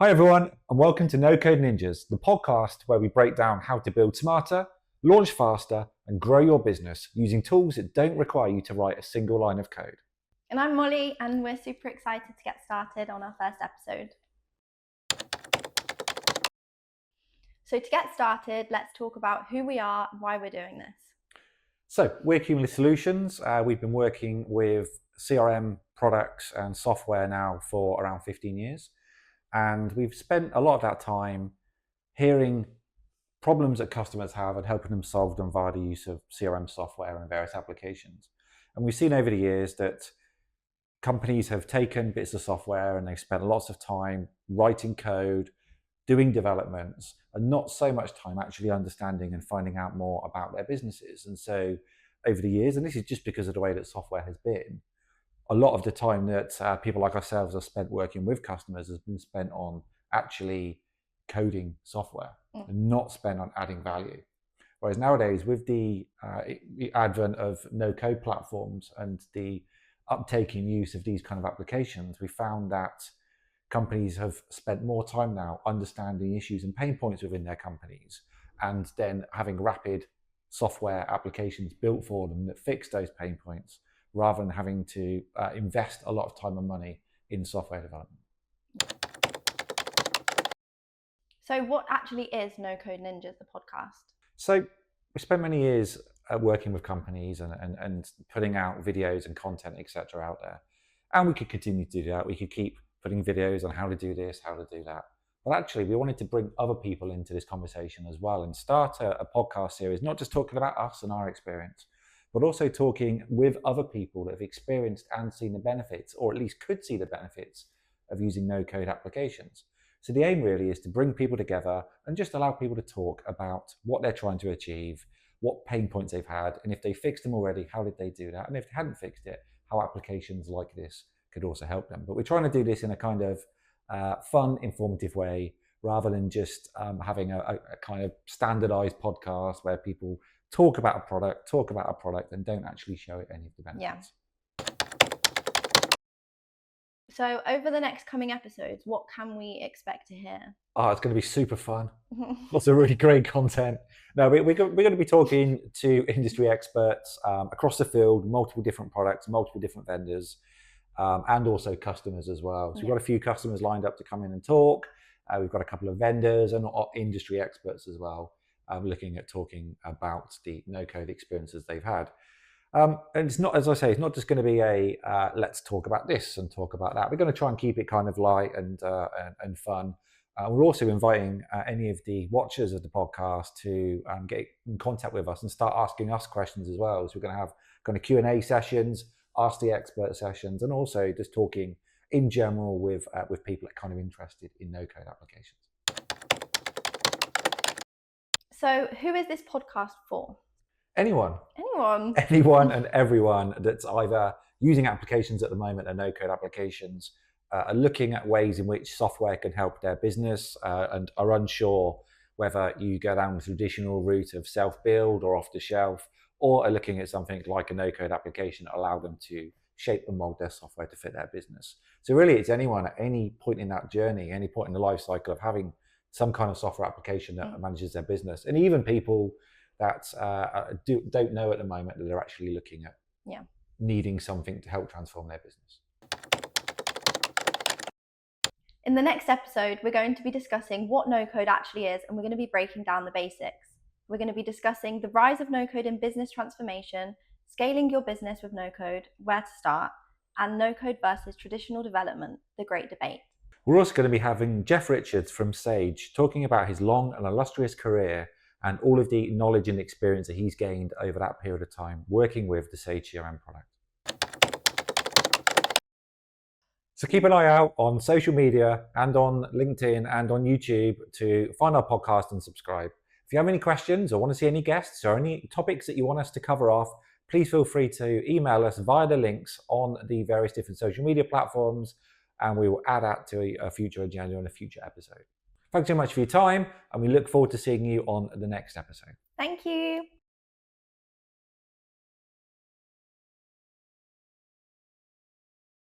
Hi everyone, and welcome to No Code Ninjas, the podcast where we break down how to build smarter, launch faster, and grow your business using tools that don't require you to write a single line of code. And I'm Molly, and we're super excited to get started on our first episode. So to get started, let's talk about who we are and why we're doing this. So we're Cumulus Solutions. We've been working with CRM products and software now for around 15 years. And we've spent a lot of that time hearing problems that customers have and helping them solve them via the use of CRM software and various applications. And we've seen over the years that companies have taken bits of software and they've spent lots of time writing code, doing developments, and not so much time actually understanding and finding out more about their businesses. And so over the years, and this is just because of the way that software has been, a lot of the time that people like ourselves have spent working with customers has been spent on actually coding software and not spent on adding value. Whereas nowadays, with the advent of no-code platforms and the uptake in use of these kind of applications, we found that companies have spent more time now understanding issues and pain points within their companies, and then having rapid software applications built for them that fix those pain points, rather than having to invest a lot of time and money in software development. So what actually is No Code Ninjas, the podcast? So we spent many years working with companies and putting out videos and content, etc. out there. And we could continue to do that. We could keep putting videos on how to do this, how to do that. But actually, we wanted to bring other people into this conversation as well and start a podcast series, not just talking about us and our experience, but also talking with other people that have experienced and seen the benefits, or at least could see the benefits of using no-code applications. So the aim really is to bring people together and just allow people to talk about what they're trying to achieve, what pain points they've had, and if they fixed them already, how did they do that? And if they hadn't fixed it, how applications like this could also help them. But we're trying to do this in a kind of fun, informative way, rather than just having a kind of standardized podcast where people talk about a product, and don't actually show it any of the benefits. Yeah. So over the next coming episodes, what can we expect to hear? Oh, it's going to be super fun. Lots of really great content. No, we're going to be talking to industry experts across the field, multiple different products, multiple different vendors, and also customers as well. So we've got a few customers lined up to come in and talk. We've got a couple of vendors and industry experts as well, looking at talking about the no-code experiences they've had. And it's not, as I say, it's not just going to be a let's talk about this and talk about that. We're going to try and keep it kind of light and fun. We're also inviting any of the watchers of the podcast to get in contact with us and start asking us questions as well. So we're going to have kind of Q&A sessions, ask the expert sessions, and also just talking in general with people that are kind of interested in no-code applications. So who is this podcast for? Anyone and everyone that's either using applications at the moment or no-code applications, are looking at ways in which software can help their business and are unsure whether you go down the traditional route of self-build or off-the-shelf, or are looking at something like a no-code application that allow them to shape and mold their software to fit their business. So really, it's anyone at any point in that journey, any point in the life cycle of having some kind of software application that manages their business, and even people that don't know at the moment that they're actually looking at needing something to help transform their business. In the next episode, we're going to be discussing what no-code actually is, and we're going to be breaking down the basics. We're going to be discussing the rise of no-code in business transformation, scaling your business with no-code, where to start, and no-code versus traditional development, the great debate. We're also going to be having Jeff Richards from Sage talking about his long and illustrious career and all of the knowledge and experience that he's gained over that period of time working with the Sage CRM product. So keep an eye out on social media and on LinkedIn and on YouTube to find our podcast and subscribe. If you have any questions or want to see any guests or any topics that you want us to cover off, please feel free to email us via the links on the various different social media platforms, and we will add that to a future agenda and a future episode. Thanks so much for your time, and we look forward to seeing you on the next episode. Thank you.